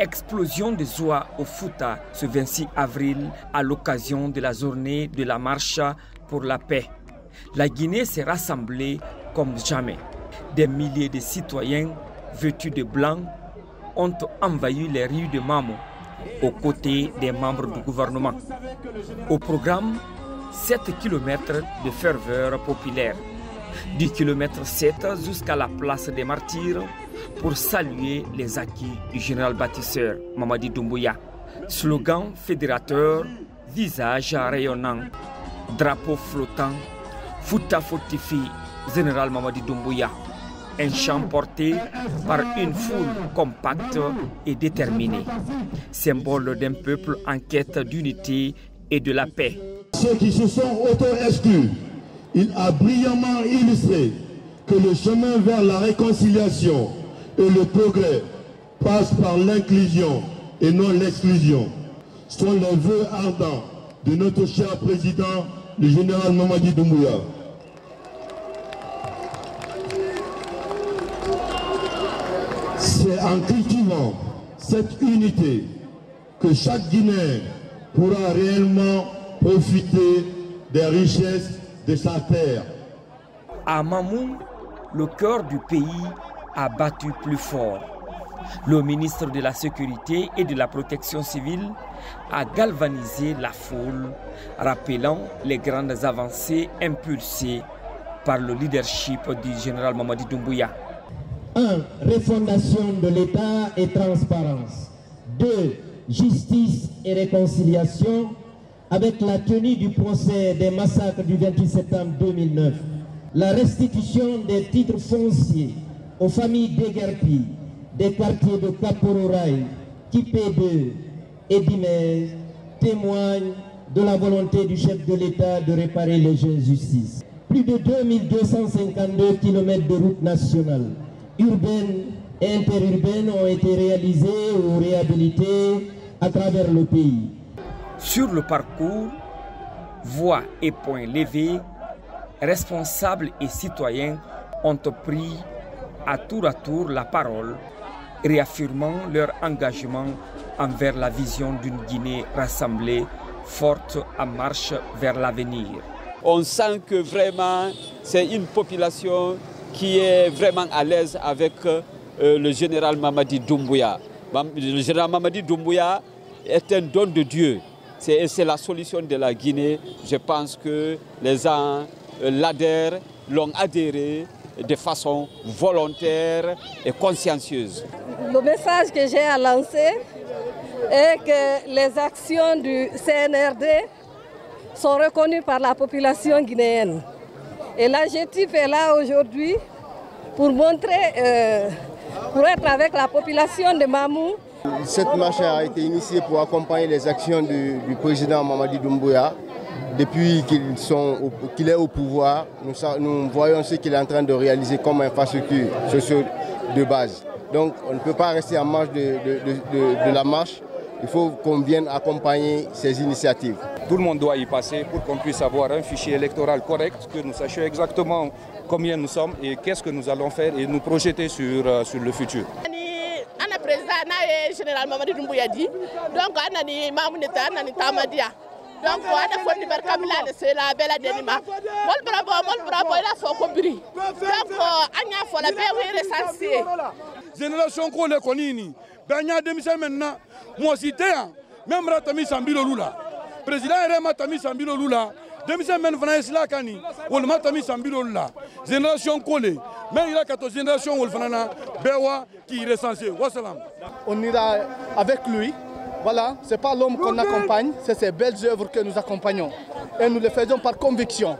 Explosion de joie au Fouta ce 26 avril à l'occasion de la journée de la marche pour la paix. La Guinée s'est rassemblée comme jamais. Des milliers de citoyens vêtus de blanc ont envahi les rues de Mamou aux côtés des membres du gouvernement. Au programme, 7 km de ferveur populaire, du kilomètre 7 jusqu'à la place des Martyrs pour saluer les acquis du général bâtisseur Mamadi Doumbouya. Slogan fédérateur, visage rayonnant, drapeau flottant, Fouta fortifie général Mamadi Doumbouya. Un chant porté par une foule compacte et déterminée, symbole d'un peuple en quête d'unité et de la paix. Ceux qui se sont auto-exclus, il a brillamment illustré que le chemin vers la réconciliation et le progrès passe par l'inclusion et non l'exclusion. Ce sont les vœux ardents de notre cher président, le général Mamadi Doumbouya. C'est en cultivant cette unité que chaque Guinéen pourra réellement profiter des richesses de sa terre. À Mamou, le cœur du pays a battu plus fort. Le ministre de la Sécurité et de la Protection civile a galvanisé la foule, rappelant les grandes avancées impulsées par le leadership du général Mamadi Doumbouya. 1. Refondation de l'État et transparence. 2. Justice et réconciliation avec la tenue du procès des massacres du 28 septembre 2009. La restitution des titres fonciers aux familles déguerpies des quartiers de Kapororaï, Kipé2 et Dimez témoignent de la volonté du chef de l'État de réparer les injustices. Plus de 2252 km de routes nationales, urbaines et interurbaines ont été réalisées ou réhabilitées à travers le pays. Sur le parcours, voix et poings levés, responsables et citoyens ont pris à tour la parole, réaffirmant leur engagement envers la vision d'une Guinée rassemblée, forte en marche vers l'avenir. On sent que vraiment c'est une population qui est vraiment à l'aise avec le général Mamadi Doumbouya. Le général Mamadi Doumbouya est un don de Dieu. C'est la solution de la Guinée. Je pense que les gens l'adhèrent, l'ont adhéré de façon volontaire et consciencieuse. Le message que j'ai à lancer est que les actions du CNRD sont reconnues par la population guinéenne. Et l'adjectif est là aujourd'hui pour montrer, pour être avec la population de Mamou. Cette marche a été initiée pour accompagner les actions du président Mamadi Doumbouya. Depuis qu'il est au pouvoir, nous voyons ce qu'il est en train de réaliser comme infrastructure sociale de base. Donc on ne peut pas rester en marge de la marche. Il faut qu'on vienne accompagner ces initiatives. Tout le monde doit y passer pour qu'on puisse avoir un fichier électoral correct, que nous sachions exactement combien nous sommes et qu'est-ce que nous allons faire et nous projeter sur le futur. Le président le général Mamadi Doumbouya dit, donc anani mamuneta anani tamadia. Donc on a fait Kamila c'est la belle denima. Mol bravo il a son compris. Donc anya faut la paix recensée. Génération ko le konini. Banya demisa maintenant moi cité même ratami sambilo lula. Président Rema tami sambilo lula. Demisa men fana isla kani. Wol matami sambilo lula. Génération collée. Mais il y a 14 générations où Bewa qui est recensé. On ira avec lui. Voilà, ce n'est pas l'homme qu'on accompagne, c'est ces belles œuvres que nous accompagnons. Et nous le faisons par conviction.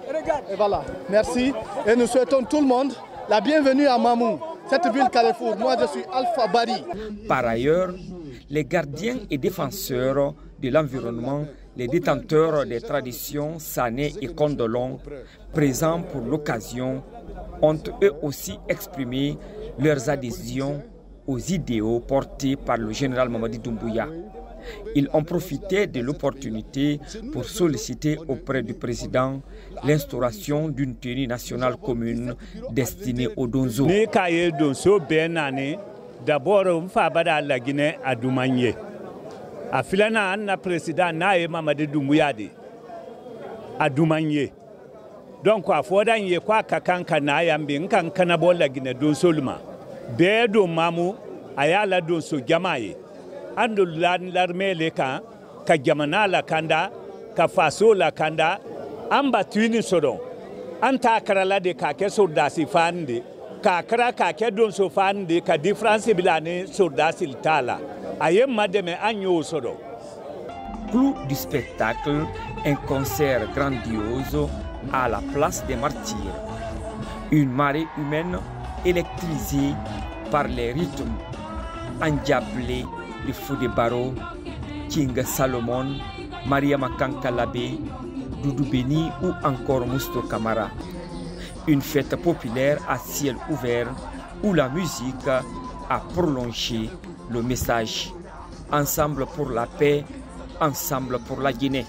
Et voilà, merci. Et nous souhaitons tout le monde la bienvenue à Mamou, cette ville Carrefour. Moi, je suis Alpha Bari. Par ailleurs, les gardiens et défenseurs de l'environnement, les détenteurs des traditions Sané et Kondolong, présents pour l'occasion, ont eux aussi exprimé leurs adhésions aux idéaux portés par le général Mamadi Doumbouya. Ils ont profité de l'opportunité pour solliciter auprès du président l'instauration d'une tenue nationale commune destinée aux Donzo. d'abord on fa bada la Guinée à Doumanié a filana anna président naye Mamadi Doumbouya à Doumanié donc a fodan ye kwa kakanka na yambi nkan kana bola Guinée don solma be do mamu ayala don so jamaye ando l'armée le kan ka jamana la kanda ka faso la kanda amba tuini sodon anta karala de ka ke soldasi fande kakra kake don so fande ka différence bilane soldasi tala ayem mademe agno sodo. Clou du spectacle, un concert grandiose à la place des martyrs. Une marée humaine électrisée par les rythmes endiablés de Fodé Barro, King Salomon, Maria Makankalabé, Doudou Beni ou encore Mousto Camara. Une fête populaire à ciel ouvert où la musique a prolongé le message. Ensemble pour la paix, ensemble pour la Guinée.